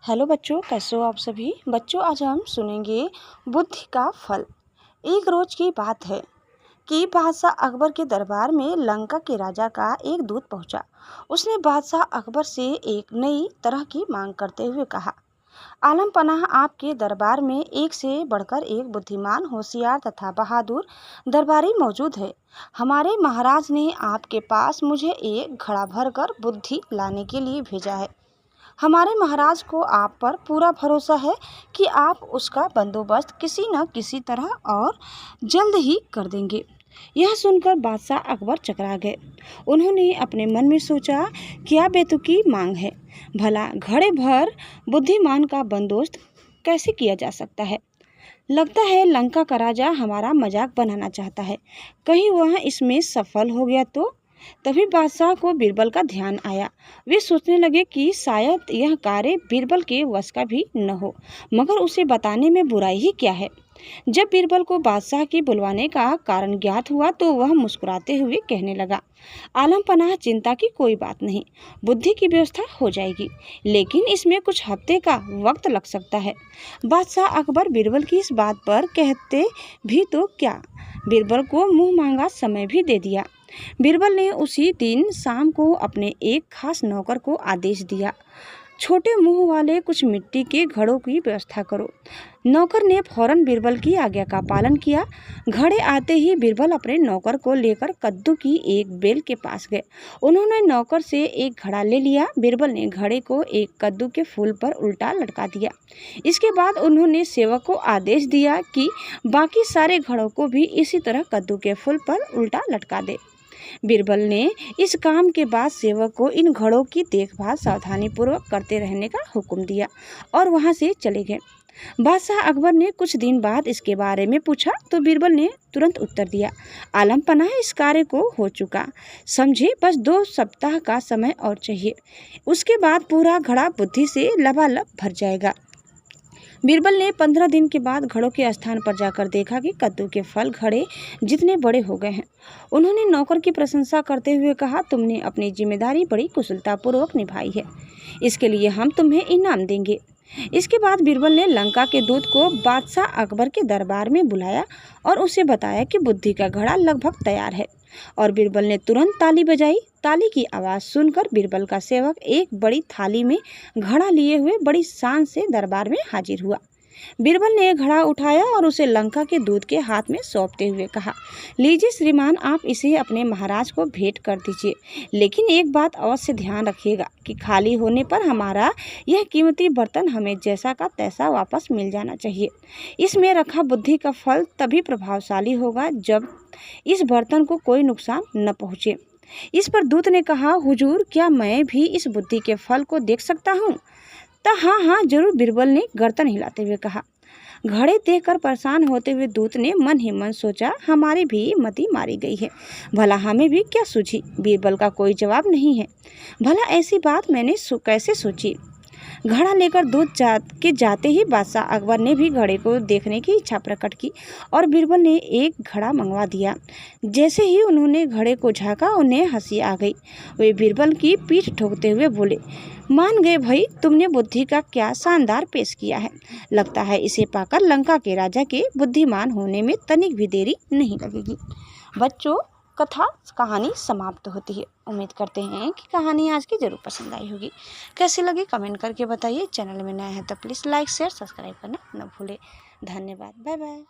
Hello बच्चों, कैसे हो आप सभी। बच्चों, आज हम सुनेंगे बुद्धि का फल। एक रोज की बात है कि बादशाह अकबर के दरबार में लंका के राजा का एक दूत पहुंचा। उसने बादशाह अकबर से एक नई तरह की मांग करते हुए कहा, आलम पनाह, आपके दरबार में एक से बढ़कर एक बुद्धिमान, होशियार तथा बहादुर दरबारी मौजूद है। हमारे महाराज ने आपके पास मुझे एक घड़ा भरकर बुद्धि लाने के लिए भेजा है। हमारे महाराज को आप पर पूरा भरोसा है कि आप उसका बंदोबस्त किसी न किसी तरह और जल्द ही कर देंगे। यह सुनकर बादशाह अकबर चकरा गए। उन्होंने अपने मन में सोचा, क्या बेतुकी मांग है। भला घड़े भर बुद्धिमान का बंदोबस्त कैसे किया जा सकता है। लगता है लंका का राजा हमारा मजाक बनाना चाहता है। कहीं वह इसमें सफल हो गया तो। तभी बादशाह को बीरबल का ध्यान आया। वे सोचने लगे कि शायद यह कार्य बीरबल के वश का भी न हो, मगर उसे बताने में बुराई ही क्या है। जब बीरबल को बादशाह के बुलवाने का कारण ज्ञात हुआ तो वह मुस्कुराते हुए कहने लगा, आलम पनाह, चिंता की कोई बात नहीं, बुद्धि की व्यवस्था हो जाएगी, लेकिन इसमें कुछ हफ्ते का वक्त लग सकता है। बादशाह अकबर बीरबल की इस बात पर कहते भी तो क्या, बीरबल को मुंह मांगा समय भी दे दिया। बीरबल ने उसी दिन शाम को अपने एक खास नौकर को आदेश दिया, छोटे मुंह वाले कुछ मिट्टी के घड़ों की व्यवस्था करो। नौकर ने फौरन बीरबल की आज्ञा का पालन किया। घड़े आते ही बीरबल अपने नौकर को लेकर कद्दू की एक बेल के पास गए। उन्होंने नौकर से एक घड़ा ले लिया। बीरबल ने घड़े को एक कद्दू के फूल पर उल्टा लटका दिया। इसके बाद उन्होंने सेवक को आदेश दिया कि बाकी सारे घड़ों को भी इसी तरह कद्दू के फूल पर उल्टा लटका दे। बीरबल ने इस काम के बाद सेवक को इन घड़ों की देखभाल सावधानी पूर्वक करते रहने का हुक्म दिया और वहां से चले गए। बादशाह अकबर ने कुछ दिन बाद इसके बारे में पूछा तो बीरबल ने तुरंत उत्तर दिया, आलम पनाह, इस कार्य को हो चुका, समझे, बस 2 सप्ताह का समय और चाहिए। उसके बाद पूरा घड़ा बुद्धि से लबालब भर जाएगा। बीरबल ने 15 दिन के बाद घड़ों के स्थान पर जाकर देखा कि कद्दू के फल घड़े जितने बड़े हो गए हैं। उन्होंने नौकर की प्रशंसा करते हुए कहा, तुमने अपनी जिम्मेदारी बड़ी कुशलतापूर्वक निभाई है, इसके लिए हम तुम्हें इनाम देंगे। इसके बाद बीरबल ने लंका के दूत को बादशाह अकबर के दरबार में बुलाया और उसे बताया कि बुद्धि का घड़ा लगभग तैयार है। और बीरबल ने तुरंत ताली बजाई। ताली की आवाज़ सुनकर बीरबल का सेवक एक बड़ी थाली में घड़ा लिए हुए बड़ी शान से दरबार में हाजिर हुआ। बीरबल ने घड़ा उठाया और उसे लंका के दूत के हाथ में सौंपते हुए कहा, लीजिए श्रीमान, आप इसे अपने महाराज को भेंट कर दीजिए, लेकिन एक बात अवश्य ध्यान रखिएगा कि खाली होने पर हमारा यह कीमती बर्तन हमें जैसा का तैसा वापस मिल जाना चाहिए। इसमें रखा बुद्धि का फल तभी प्रभावशाली होगा जब इस बर्तन को कोई नुकसान न पहुँचे। इस पर दूत ने कहा, हुजूर, क्या मैं भी इस बुद्धि के फल को देख सकता हूँ। हाँ हाँ जरूर, बीरबल ने गर्दन हिलाते हुए कहा। घड़े देखकर परेशान होते हुए दूत ने मन ही मन सोचा, हमारी भी मति मारी गई है, भला हमें भी क्या सूझी। बीरबल का कोई जवाब नहीं है, भला ऐसी बात मैंने कैसे सोची। घड़ा लेकर दूत जाते ही बादशाह अकबर ने भी घड़े को देखने की इच्छा प्रकट की और बीरबल ने एक घड़ा मंगवा दिया। जैसे ही उन्होंने घड़े को झाँका, उन्हें हंसी आ गई। वे बीरबल की पीठ ठोकते हुए बोले, मान गए भाई, तुमने बुद्धि का क्या शानदार पेश किया है। लगता है इसे पाकर लंका के राजा के बुद्धिमान होने में तनिक भी देरी नहीं लगेगी। बच्चों, कहानी समाप्त होती है। उम्मीद करते हैं कि कहानी आज की जरूर पसंद आई होगी। कैसी लगी कमेंट करके बताइए। चैनल में नया है तो प्लीज़ लाइक, शेयर, सब्सक्राइब करना न भूलें। धन्यवाद। Bye bye.